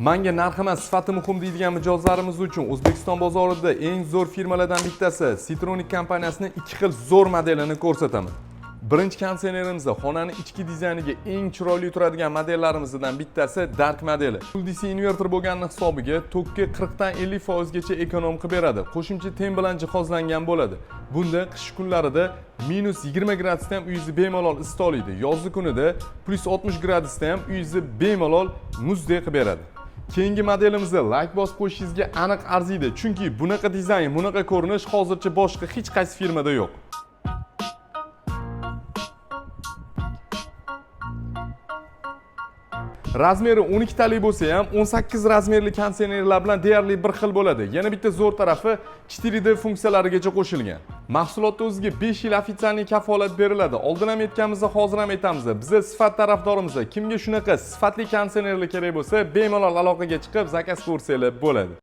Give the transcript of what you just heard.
Menga narxi emas, sifati muhim deydigan mijozlarimiz uchun O'zbekiston bozorida eng zo'r firmalardan bittasi Citronic kompaniyasining ikki xil zo'r modelini ko'rsataman. Birinchi konditsionerimizda xonaning ichki dizayniga eng chiroyli turadigan modellarimizdan bittasi Dark modeli. Full DC inverter bo'lgani hisobiga tokka 40 dan 50% gacha ekonom qilib beradi. Qo'shimcha tem bilan jihozlangan bo'ladi. Bunda qish kunlarida -20 gradusda ham uyingizni bemalol isita oladi. Yozgi kunida +60 gradusda ham uyingizni bemalol muzdek qilib beradi. Keyingi modelimizda like bosib qo'yishingizga aniq arziydi, chunki bunaqa dizayn, bunaqa ko'rinish hozircha boshqa hech qaysi firmada yo'q. Razmeri 12 talik bo'lsa ham 18 razmerli konditsionerlar bilan deyarli bir xil bo'ladi. Yana bitta zo'r tarafi 4D funksiyalarigacha qo'shilgan. Mahsulotda o'ziga 5 yil ofitsialniy kafolat beriladi. Oldin ham aytganimizda, hozir ham aytamiz. Biz sifat tarafdorimiz. Kimga shunaqa sifatli konditsionerlar kerak bo'lsa, bemalol aloqaga chiqib zakaz qilsangiz bo'ladi.